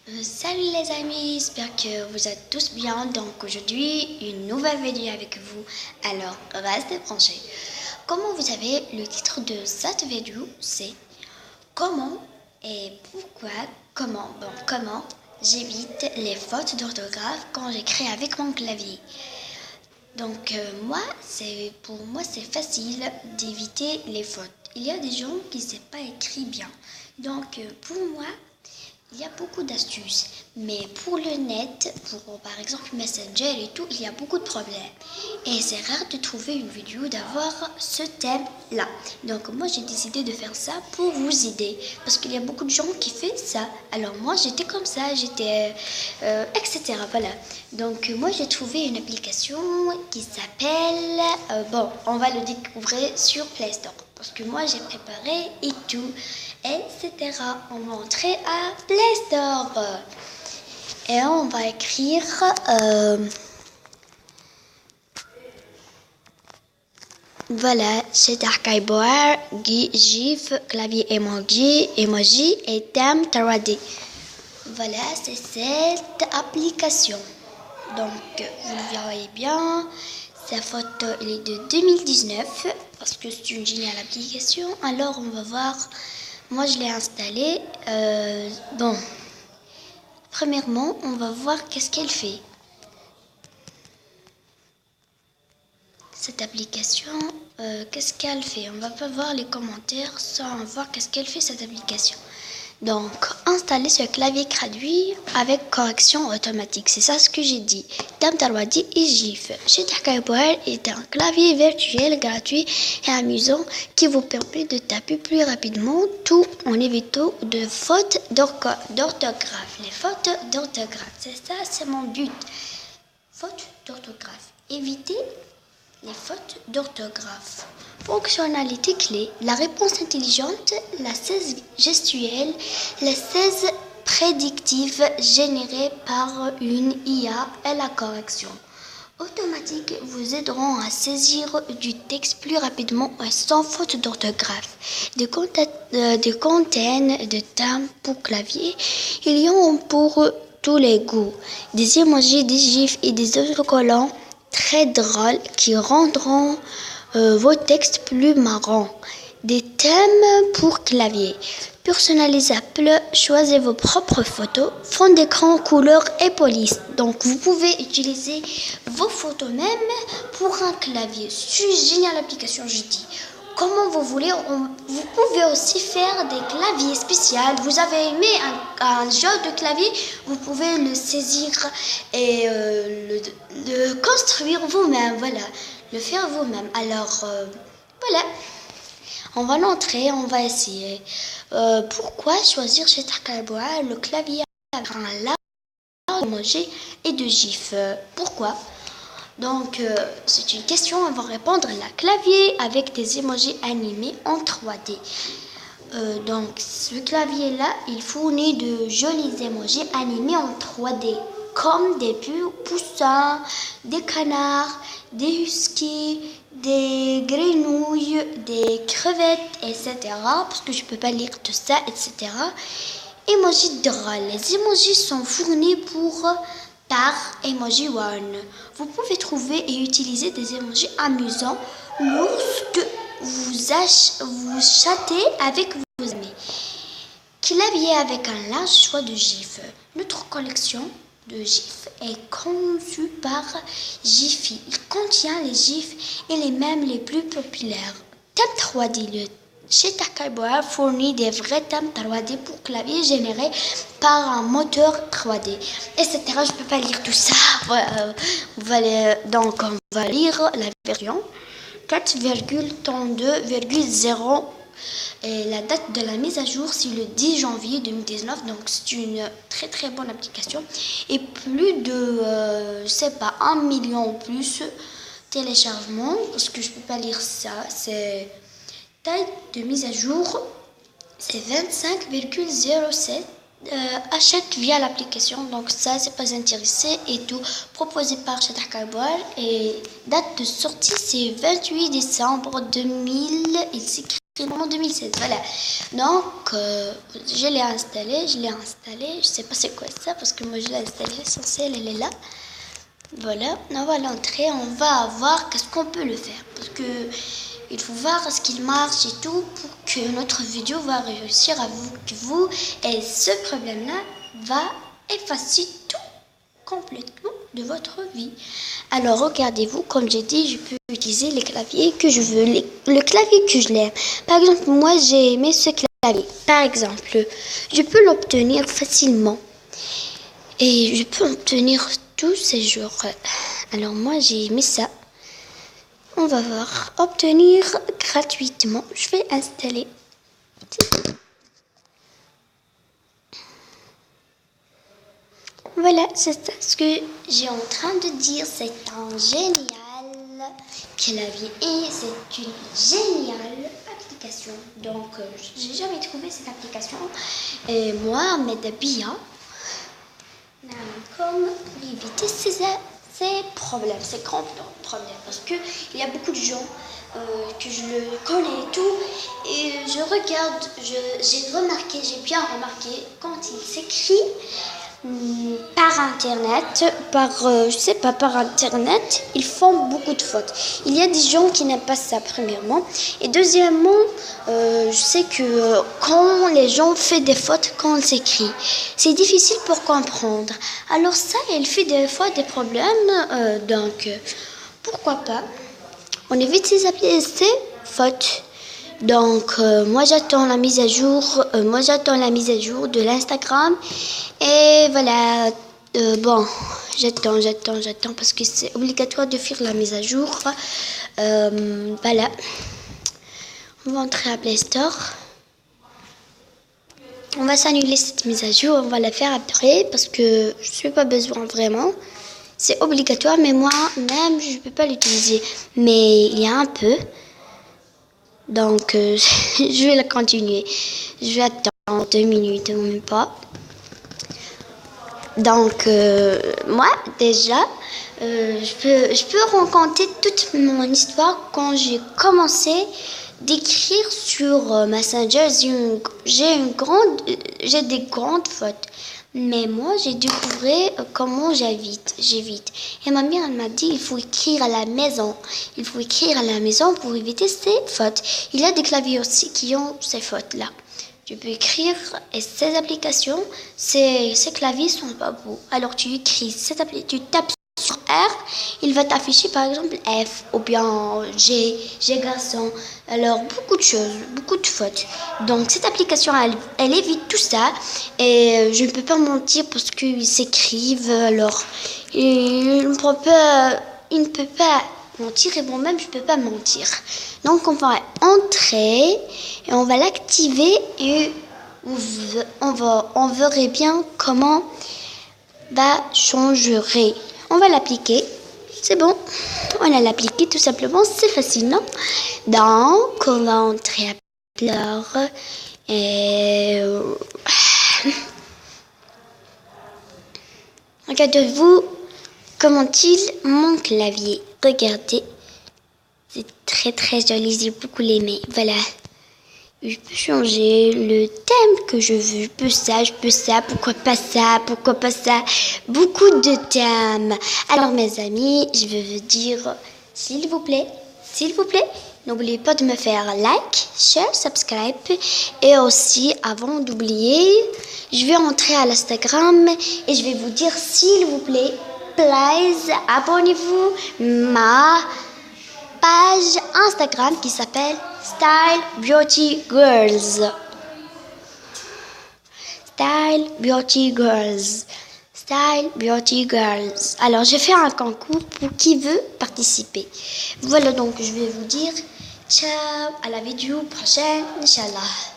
Salut les amis, j'espère que vous êtes tous bien. Donc aujourd'hui, une nouvelle vidéo avec vous. Alors, restez branchés. Comme vous savez, le titre de cette vidéo, c'est comment et pourquoi, comment j'évite les fautes d'orthographe quand j'écris avec mon clavier. Donc pour moi, c'est facile d'éviter les fautes. Il y a des gens qui ne savent pas écrire bien. Donc pour moi, il y a beaucoup d'astuces, mais pour le net, pour par exemple Messenger et tout, il y a beaucoup de problèmes. Et c'est rare de trouver une vidéo d'avoir ce thème-là. Donc moi j'ai décidé de faire ça pour vous aider, parce qu'il y a beaucoup de gens qui font ça. Alors moi j'étais comme ça, etc. Voilà. Donc moi j'ai trouvé une application qui s'appelle, on va le découvrir sur Play Store. Parce que moi j'ai préparé et tout, etc. On va entrer à Play Store et on va écrire voilà, c'est Archiboire, GIF, clavier emoji et thème 3D. Voilà, c'est cette application. Donc vous voyez bien. Sa photo elle est de 2019 parce que c'est une géniale application. Alors on va voir. Moi je l'ai installée. Premièrement on va voir qu'est-ce qu'elle fait. Cette application, qu'est-ce qu'elle fait? On va pas voir les commentaires sans voir qu'est-ce qu'elle fait cette application. Donc, installer ce clavier traduit avec correction automatique. C'est ça ce que j'ai dit. Tamtarwadi et GIF. Chetakaiboel est un clavier virtuel gratuit et amusant qui vous permet de taper plus rapidement, tout en évitant de fautes d'orthographe. Les fautes d'orthographe, c'est ça, c'est mon but. Fautes d'orthographe. Éviter les fautes d'orthographe. Fonctionnalité clé, la réponse intelligente, la 16 gestuelle, les 16 prédictives générées par une IA et la correction automatique vous aideront à saisir du texte plus rapidement et sans faute d'orthographe. Des containes de termes pour clavier, il y en a pour tous les goûts. Des emojis, des gifs et des autocollants très drôles qui rendront vos textes plus marrants. Des thèmes pour clavier. Personnalisable, choisissez vos propres photos, fond d'écran, couleur et police. Donc vous pouvez utiliser vos photos même pour un clavier. C'est une géniale application, je dis. Comment vous voulez, vous pouvez aussi faire des claviers spéciaux. Vous avez aimé un jeu de clavier, vous pouvez le saisir et le construire vous-même. Voilà, le faire vous-même. Alors, voilà. On va l'entrer, on va essayer. Pourquoi choisir chez Archiboire le clavier avec un large emoji et de gif? Pourquoi? Donc, c'est une question, on va répondre. La clavier avec des emojis animés en 3D. Donc, ce clavier-là, il fournit de jolis emojis animés en 3D, comme des poussins, des canards, des huskies, des grenouilles, des crevettes, etc. Parce que je ne peux pas lire tout ça, etc. Emojis drôles. Les emojis sont fournis par Emoji One. Vous pouvez trouver et utiliser des emojis amusants lorsque vous chattez avec vos amis. Clavier avec un large choix de gifs. Notre collection de gifs est conçue par Jiffy. Il contient les gifs et les mèmes les plus populaires. Thème 3D. Chez Archiboire fournit des vrais thèmes 3D pour clavier générés par un moteur 3D, etc. Je ne peux pas lire tout ça. Donc, on va lire la version 4,32,0. Et la date de la mise à jour, c'est le 10 janvier 2019. Donc, c'est une très très bonne application. Et plus de, 1 million ou plus téléchargements. Parce que je ne peux pas lire ça. C'est taille de mise à jour, c'est 25,07. Achète via l'application, donc ça c'est pas intéressé et tout. Proposé par chez Archiboire et date de sortie c'est 28 décembre 2000. Il s'écrit en 2016, voilà. Donc, je l'ai installé. Je sais pas c'est quoi ça parce que moi je l'ai installé. L'essentiel, elle est là. Voilà, on va l'entrer. On va voir qu'est-ce qu'on peut le faire parce que il faut voir ce qu'il marche et tout pour que notre vidéo va réussir à vous. Et ce problème-là va effacer tout complètement de votre vie. Alors regardez-vous, comme j'ai dit, je peux utiliser les claviers que je veux, le clavier que je l'aime. Par exemple, moi j'ai aimé ce clavier. Par exemple, je peux l'obtenir facilement et je peux obtenir tous ces jours. Alors moi j'ai aimé ça. On va voir, obtenir gratuitement. Je vais installer. Voilà, c'est ça ce que j'ai en train de dire. C'est un génial clavier et c'est une géniale application. Donc, j'ai jamais trouvé cette application. Et moi, m'aide bien comme pour éviter ces problèmes, ces grands problèmes. Parce qu'il y a beaucoup de gens que je le connais et tout. Et je regarde, j'ai bien remarqué quand il s'écrit par internet, par internet, ils font beaucoup de fautes. Il y a des gens qui n'aiment pas ça, premièrement. Et deuxièmement, je sais que quand les gens font des fautes quand on s'écrit, c'est difficile pour comprendre. Alors ça, il fait des fois des problèmes, donc pourquoi pas on évite ces fautes. Donc, moi j'attends la mise à jour. De l'Instagram. Et voilà. Bon, j'attends parce que c'est obligatoire de faire la mise à jour. Voilà. On va entrer à Play Store. On va s'annuler cette mise à jour. On va la faire après parce que je n'ai pas besoin vraiment. C'est obligatoire, mais moi-même, je ne peux pas l'utiliser. Mais il y a un peu. Donc, je vais la continuer. Je vais attendre 2 minutes, même pas. Donc, moi, déjà, je peux raconter toute mon histoire quand j'ai commencé d'écrire sur Messenger. J'ai des grandes fautes. Mais moi, j'ai découvert comment j'évite. Et ma mère, elle m'a dit, il faut écrire à la maison. Il faut écrire à la maison pour éviter ces fautes. Il y a des claviers aussi qui ont ces fautes-là. Tu peux écrire et ces applications, ces claviers sont pas beaux. Alors tu écris, tu tapes sur R, il va t'afficher par exemple F ou bien G garçon. Alors beaucoup de choses, beaucoup de fautes. Donc cette application, elle évite tout ça. Et je ne peux pas mentir parce qu'ils s'écrivent. Alors il ne peut pas mentir et moi-même je ne peux pas mentir. Donc on va entrer et on va l'activer et on verrait bien comment va changer. On va l'appliquer. C'est bon. On a l'appliqué tout simplement. C'est facile, non? Donc, on va entrer à pleurs. Et regardez-vous comment il mon clavier. Regardez. C'est très très joli. J'ai beaucoup aimé. Voilà. Je peux changer le thème que je veux. Je peux ça, pourquoi pas ça. Beaucoup de thèmes. Alors mes amis, je veux vous dire, s'il vous plaît, n'oubliez pas de me faire like, share, subscribe. Et aussi, avant d'oublier, je vais entrer à l'Instagram et je vais vous dire, s'il vous plaît, please, abonnez-vous ma page Instagram qui s'appelle Style Beauty Girls. Alors, je vais faire un concours pour qui veut participer. Voilà, donc je vais vous dire ciao à la vidéo prochaine, Inch'Allah.